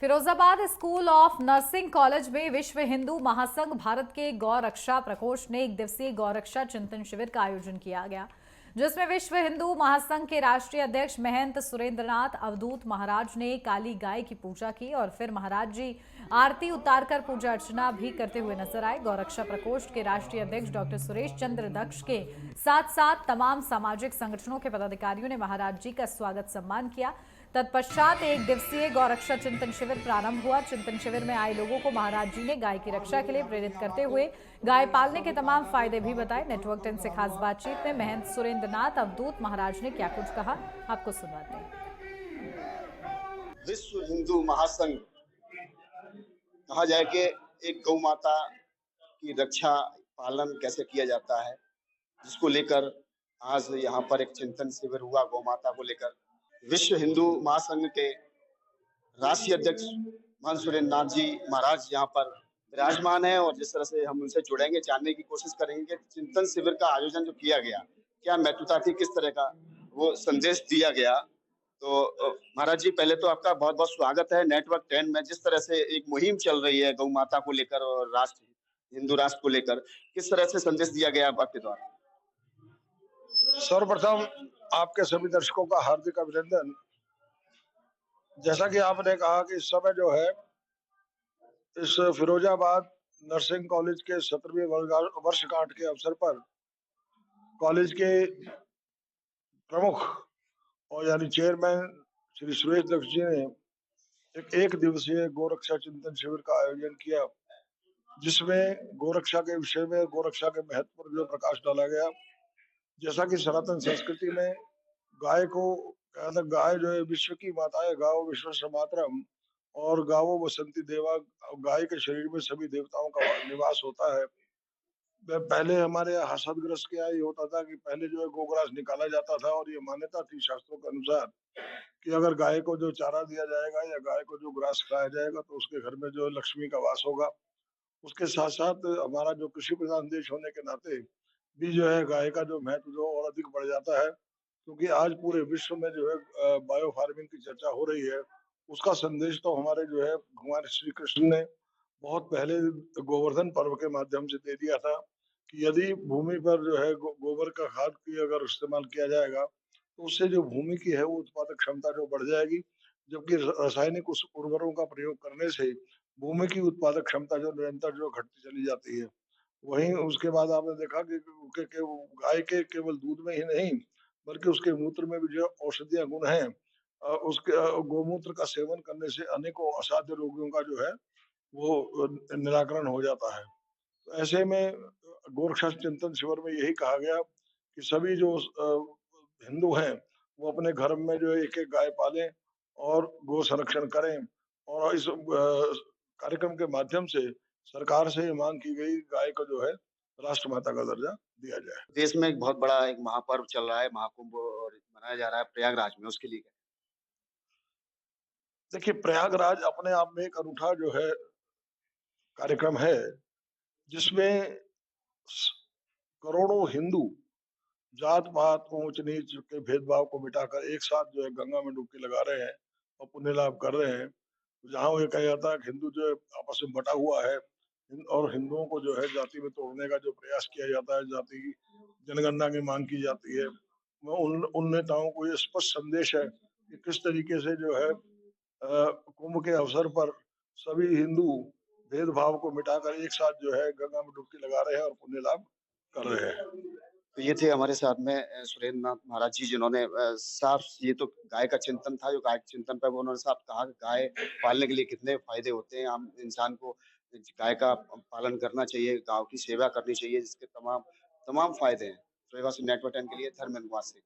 Firozabad school of nursing college में विश्व हिंदू महासंघ भारत के गौ रक्षा प्रकोष्ठ ने एक दिवसीय गौ रक्षा चिंतन शिविर का आयोजन किया गया, जिसमें विश्व हिंदू महासंघ के राष्ट्रीय अध्यक्ष महंत सुरेंद्रनाथ अवधूत महाराज ने काली गाय की पूजा की और फिर महाराज जी आरती उतारकर पूजा अर्चना भी करते हुए नजर आए। गौ रक्षा प्रकोष्ठ के राष्ट्रीय अध्यक्ष डॉक्टर सुरेश चंद्र दक्ष के साथ साथ तमाम सामाजिक संगठनों के पदाधिकारियों ने महाराज जी का स्वागत सम्मान किया। तत्पश्चात एक दिवसीय गौरक्षा चिंतन शिविर प्रारंभ हुआ। चिंतन शिविर में आए लोगों को महाराज जी ने गाय की रक्षा के लिए प्रेरित करते हुए गाय पालने के तमाम फायदे भी बताए। नेटवर्क 10 से खास बातचीत में महंत सुरेंद्रनाथ अवधूत महाराज ने क्या कुछ कहा, आपको सुनवाते हैं। विश्व हिंदू महासंघ कहा जाए कि एक गौ माता की रक्षा पालन कैसे किया जाता है, जिसको लेकर आज यहाँ पर एक चिंतन शिविर हुआ गौ माता को लेकर। विश्व हिंदू महासंघ के राष्ट्रीय अध्यक्ष महंत सुरेंद्रनाथ जी महाराज यहाँ पर विराजमान है और जिस तरह से हम उनसे जुड़ेंगे, जानने की कोशिश करेंगे कि चिंतन शिविर का आयोजन जो किया गया, क्या महत्वता थी, किस तरह का वो संदेश दिया गया। तो महाराज जी, पहले तो आपका बहुत बहुत स्वागत है नेटवर्क 10 में। जिस तरह से एक मुहिम चल रही है गौ माता को लेकर और हिंदू राष्ट्र को लेकर, किस तरह से संदेश दिया गया आपके द्वारा? सर्वप्रथम आपके सभी दर्शकों का हार्दिक अभिनंदन। जैसा कि आपने कहा कि इस समय जो है इस फिरोजाबाद नर्सिंग कॉलेज के 17वीं वर्षगांठ के अवसर पर कॉलेज के प्रमुख और यानी चेयरमैन श्री सुरेश दक्ष जी ने एक दिवसीय गोरक्षा चिंतन शिविर का आयोजन किया, जिसमें गोरक्षा के विषय में, गोरक्षा के महत्व पर जो प्रकाश डाला गया। जैसा कि सनातन संस्कृति में गाय को गाय जो है विश्व की माता है, गावो विश्वस्य मातरम, और गावो बसंती देवा, गाय के शरीर में सभी देवताओं का निवास होता है। पहले हमारे यहाँ हसदग्रस्त क्या ये होता था कि पहले जो है गोग्रास निकाला जाता था और ये मान्यता थी शास्त्रों के अनुसार कि अगर गाय को जो चारा दिया जाएगा या गाय को जो ग्रास खिलाया जाएगा तो उसके घर में जो है लक्ष्मी का वास होगा। उसके साथ साथ हमारा जो कृषि प्रधान देश होने के नाते भी जो है गाय का जो महत्व जो और अधिक बढ़ जाता है, क्योंकि आज पूरे विश्व में जो है बायो फार्मिंग की चर्चा हो रही है। उसका संदेश तो हमारे जो है भगवान श्री कृष्ण ने बहुत पहले गोवर्धन पर्व के माध्यम से दे दिया था कि यदि भूमि पर जो है गोबर का खाद की अगर इस्तेमाल किया जाएगा तो उससे जो भूमि की है वो उत्पादक क्षमता जो बढ़ जाएगी, जबकि रासायनिक उस उर्वरकों का प्रयोग करने से भूमि की उत्पादक क्षमता जो निरंतर जो घटती चली जाती है। वहीं उसके बाद आपने देखा कि गाय के केवल दूध में ही नहीं बल्कि उसके मूत्र में भी जो औषधीय गुण हैं। उसके गौमूत्र का सेवन करने से अनेकों असाध्य रोगों का जो है वो निराकरण हो जाता है। तो ऐसे में गोरक्षा चिंतन शिविर में यही कहा गया कि सभी जो हिंदू हैं वो अपने घर में जो एक एक गाय पालें और गो संरक्षण करें। और इस कार्यक्रम के माध्यम से सरकार से ये मांग की गई गाय को जो है राष्ट्रमाता का दर्जा दिया जाए। देश में एक बहुत बड़ा एक महापर्व चल रहा है, महाकुंभ, और मनाया जा रहा है प्रयागराज में, उसके लिए क्या? देखिए, प्रयागराज अपने आप में एक अनूठा जो है कार्यक्रम है, जिसमें करोड़ों हिंदू जात पात ऊंच नीच के भेदभाव को मिटाकर एक साथ जो है गंगा में डुबकी लगा रहे हैं और पुण्य लाभ कर रहे हैं। जहाँ ये कहा जाता है कि हिंदू जो है आपस में बटा हुआ है और हिंदुओं को जो है जाति में तोड़ने का जो प्रयास किया जाता है, जाति की जनगणना की मांग की जाती है, वो उन नेताओं को ये स्पष्ट संदेश है कि किस तरीके से जो है कुंभ के अवसर पर सभी हिंदू भेदभाव को मिटाकर एक साथ जो है गंगा में डुबकी लगा रहे हैं और पुण्य लाभ कर रहे हैं। तो ये थे हमारे साथ में सुरेंद्रनाथ महाराज जी, जिन्होंने साफ, ये तो गाय का चिंतन था, जो गाय के चिंतन पर उन्होंने साफ कहा कि गाय पालने के लिए कितने फायदे होते हैं। हम इंसान को गाय का पालन करना चाहिए, गाँव की सेवा करनी चाहिए, जिसके तमाम तमाम फायदे हैं। नेटवर्क 10 के लिए धर्मेंद्र कुमार सिंह।